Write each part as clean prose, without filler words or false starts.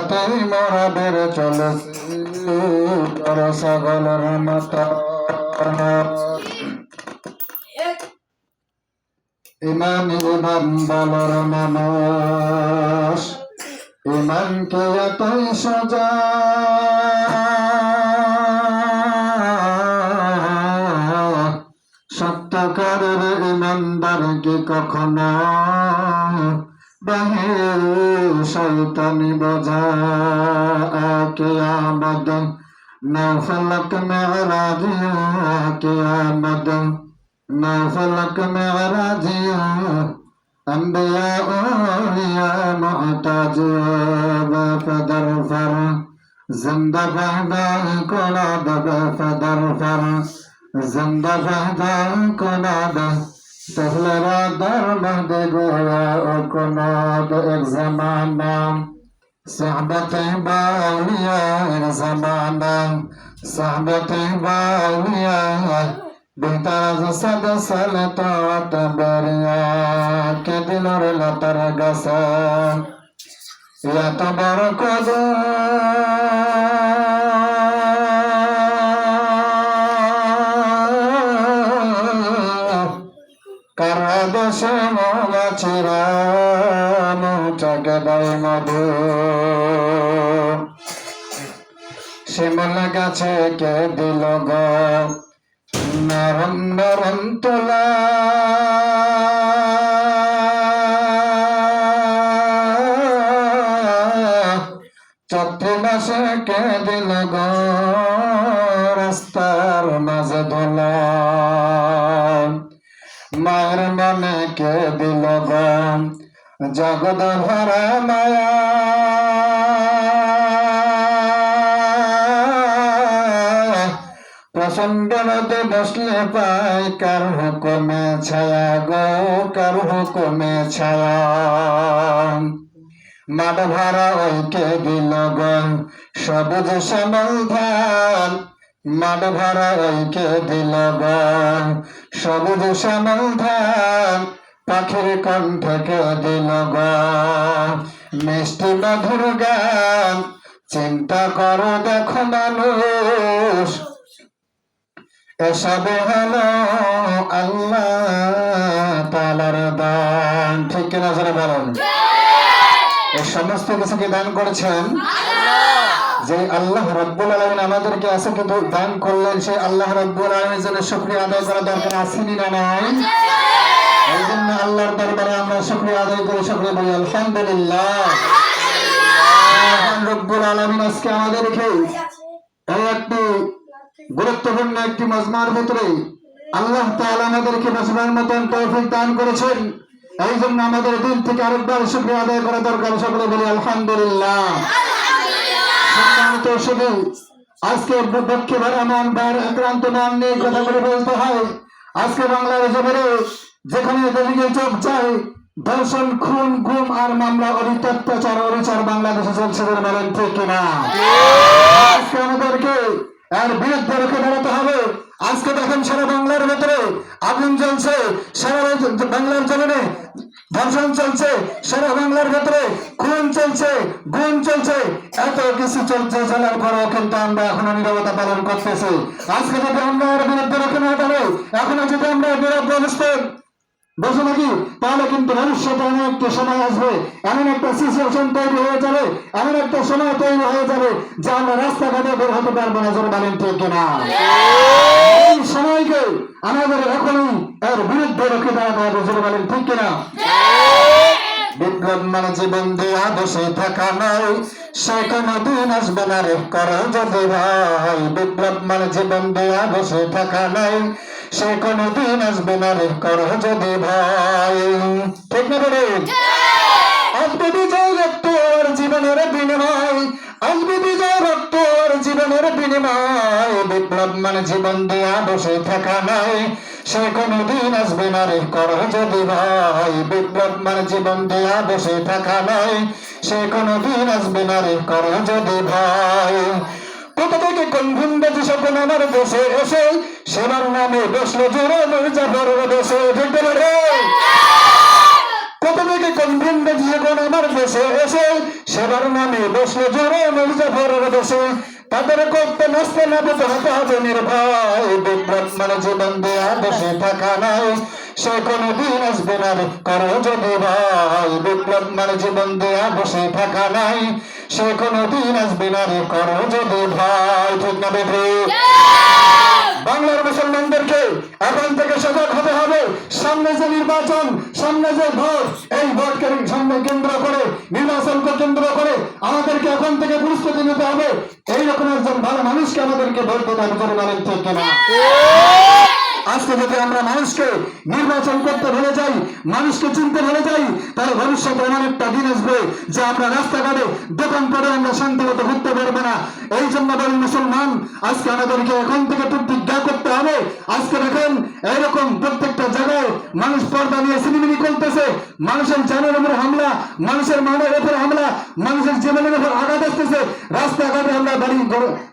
রাতেই মোরা বেড়ে চলেছি বড় ছাগলের মতো। ইমান ইমান বলর মানুষ, ইমানকে এতই সোজা সত্যকারের ইমানদার কি কখনো বাহির শয়তানি বোঝা। কিয়ামত নৌফলক মেরাজিয়া, কিয়ামত নৌফলক মেরাজিয়া, أنبياء أولياء محتاج بفدرفر زنده فهدا کناد بفدرفر زنده فهدا کناد طفل را در مهد گویا کناد. ایک زمانہ صحبت باولیاء، زمانہ صحبت باولیاء بهتر از 100 سال طاعت بریا که دل رو لطر گسه یا تبارک কারাদেশ মৌমাছিরা মুটাকে দেয় মধু। শিমুল গাছে কে দিল গো নরম নরম তোলা, চৈত্র মাসে কে দিল গো রাস্তার মাঝে ধোলা। মায়ের মনে কে দিল গো জগৎ ভরা মায়া, প্রচন্ড রোদে বসলে পাই কার হুকুমে ছায়া গো, কার হুকুমে ছায়া। মাঠ ভরা ওইকে দিল গো সবুজ শ্যামল ধান, মাঠ ভরা ওইকে দিল গো সবুজ শ্যামল ধান। পাখির কণ্ঠকে দিল গো মিষ্টি মধুর গান। চিন্তা করো দেখো মানুষ এসব হলো আল্লাহ তাআলার দান। ঠিক কিনা জোরে বলেন? এই সমস্ত কিছুকে দান করেছেন যে আল্লাহ রাব্বুল আলামিন আমাদেরকে আছে কিন্তু দান করলেন, সেই আল্লাহ রাব্বুল আলামিনের জন্য শুকরিয়া আদায় করা দরকার আছে না নাই? এই জন্য আল্লাহর দরবারে আমরা শুকরিয়া আদায় করি, শুকরিয়া বলি আলহামদুলিল্লাহ। রাব্বুল আলামিন আজকে আমাদেরকে এই একটি গুরুত্বপূর্ণ একটি মজমার ভিতরে আল্লাহ তাআলা আমাদেরকে বসবার মতন তৌফিক দান করেছেন। এই জন্য আমাদের দিল থেকে আরেকবার শুকরিয়া আদায় করা দরকার, সকলে বলি আলহামদুলিল্লাহ। সম্মানিত শুধু আজকের দুঃখে ভরা মন বার আক্রান্ত মন নিয়ে কথাগুলো বলতে হয়। আজকে বাংলার জমিনে যেখানে যেদিকে চোখ চায় ধর্ষণ, খুন, গুম আর মামলা, অত্যাচার, অবিচার বাংলাদেশে চলছে বলেন ঠিক কিনা? আজকে আমাদেরকে এর বিরুদ্ধে রুখে দাঁড়াতে হবে। আজকে দেখেন সারা বাংলার ভেতরে আগুন জ্বলছে, সারা বাংলার জমিনে ধর্ষণ চলছে, সারা বাংলার ভেতরে খুন চলছে, গুম চলছে, এত কিছু চলছে, চলার পরেও কিন্তু আমরা এখনো নীরবতা পালন করতেছি। আজকে যদি আমরা এর বিরুদ্ধে রুখে না দাঁড়াই, এখনো যদি আমরা নীরব অবস্থায় বসে নাকি, তাহলে কিন্তু ভবিষ্যতে এমন একটা সময় আসবে, এমন একটা সিচুয়েশন তৈরি হয়ে যাবে, এমন একটা সময় তৈরি হয়ে যাবে যে আমরা রাস্তাঘাটে বের হতে পারবো না। জোরে বলেন ঠিক কিনা? এই সময়কে আমাদের এখনই এর বিরুদ্ধে রুখে দাঁড়াতে হবে। জোরে বলেন ঠিক কিনা? বিপ্লব মানে জীবন দেয়া বসে থাকা নয়, সে কোনদিন আসবে না রে করো যদি ভাই। বিপ্লব মানে জীবন দেয়া বসে থাকা নয়, সে কোনদিন আসবে না রে করো যদি ভাই। ঠিক না বলুন? আসবে বিজয় রক্ত আর জীবনের বিনিময়, আসবে বিজয় রক্ত আর জীবনের বিনিময়। বিপ্লব মানে জীবন দেয়া বসে থাকা নয়, সে কোনদিন আসবে না রে করো যদি ভাই। বিপ্লব মানে জীবন দেয়া বসে থাকা নয়, সে কোনদিন আসবে না রে করো যদি ভাই। কোথা থেকে কোন ভিনবাজি স্বপ্ন আমার দেশে এসে সেবার নামে বসলো জোরে মির্জাফরের দেশে। ঠিক বলে? কোথা থেকে কোন ভিনবাজি স্বপ্ন আমার দেশে এসে এবার নামে বসলে জোরে মির্জাফরের দেশে তাদের করতে নাচতে নাবতে হতে হবে নির্ভয় বিপ্লব মানে জীবন দেয়া দেশে থাকা নাই সে কোনদিন আসবে না রে করো যদি ভাই বিপ্লব মানে জীবন দেয়া বসে থাকা নাই সে কোনদিন আসবে না রে করো যদি ভাই ঠিক না বেঠে বাংলার মুসলমানদেরকে এখন থেকে সজাগ হতে হবে সামনে যে নির্বাচন সামনে যে ভোট এই ভোটকে সামনে কেন্দ্র করে নির্বাচনকে কেন্দ্র করে আমাদেরকে এখন থেকে প্রস্তুতি নিতে হবে এইরকম একজন ভালো মানুষকে আমাদেরকে ভোট দিতে হবে জনগণের ঠিক কিনা আজকে যদি আমরা মানুষকে নির্বাচন করতে ভুলে যাই মানুষকে চিনতে ভুলে যাই তাহলে ভবিষ্যতে এমন একটা দিন আসবে যে আমরা রাস্তাঘাটে দোকান করে আমরা শান্তিমতো ঘুরতে পারবো না এই জন্য বলি মুসলমান আজকে আমাদেরকে এখন থেকে প্রতিজ্ঞা করতে হবে আজকে দেখেন এরকম প্রত্যেকটা জায়গায় মানুষ পর্দা নিয়ে সিনেমিনি করতেছে মানুষের জানের উপর হামলা মানুষের মানের উপর হামলা মানুষের জীবনের উপর আঘাত আসতেছে রাস্তাঘাটে আমরা বাড়ি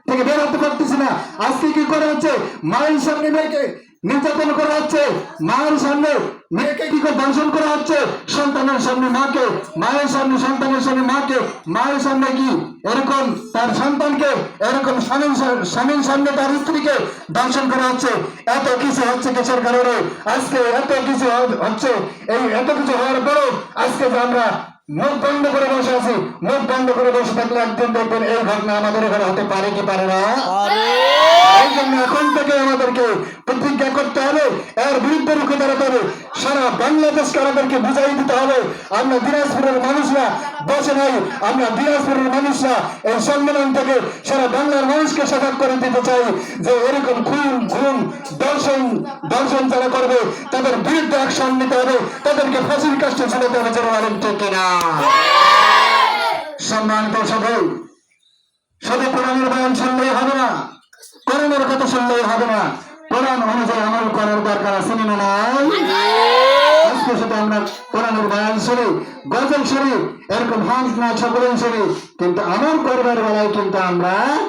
থেকে বের হতে পারতেছি না আজকে কি করা হচ্ছে মায়ের সামনে মেয়েকে নির্যাতন করা হচ্ছে মায়ের সামনে মেয়েকে কি করে দর্শন করা হচ্ছে সন্তানের সামনে মাকে মায়ের সামনে সন্তানের সামনে মাকে মায়ের সামনে কি এরকম তার সন্তানকে এরকম স্বামীর সামনে তার স্ত্রীকে দর্শন করা হচ্ছে এত কিছু হচ্ছে কিসের কারণে আজকে এত কিছু হচ্ছে এই এত কিছু হওয়ার পরেও আজকে যে আমরা মুখ বন্ধ করে বসে আছি মুখ বন্ধ করে বসে থাকলে একদিন দেখবেন এই ঘটনা আমাদের এখানে হতে পারে কি পারে না এই জন্য এখন থেকে আমাদেরকে প্রতিজ্ঞা করতে হবে এর বিরুদ্ধে রুখে দাঁড়াতে হবে সারা বাংলাদেশকে আমাদেরকে বুঝাই দিতে হবে আমরা দিনাজপুরের মানুষরা বসে নাই আমরা দিনাজপুরের মানুষরা এই সম্মেলন থেকে সারা বাংলার মানুষকে সজাগ করে দিতে চাই যে এরকম খুন দর্শন যারা করবে তাদের বিরুদ্ধে অ্যাকশন নিতে হবে তাদেরকে ফাঁসির কাষ্টে ঝুলাতে হবে যারা আলেম ঠিক কিনা সম্মানিত সবাই শুধু কোরআনের বয়ান শুনলেই হবে না কোরআনের কথা শুনলেই হবে না কোরআন অনুযায়ী আমল করার দরকার আছে না নাই আজকে শুধু আমরা কোরআনের বয়ান শুনি গজল শুনি এরকম হাঁস না সকলেই শুনি কিন্তু আমল করবার বেলায় কিন্তু আমরা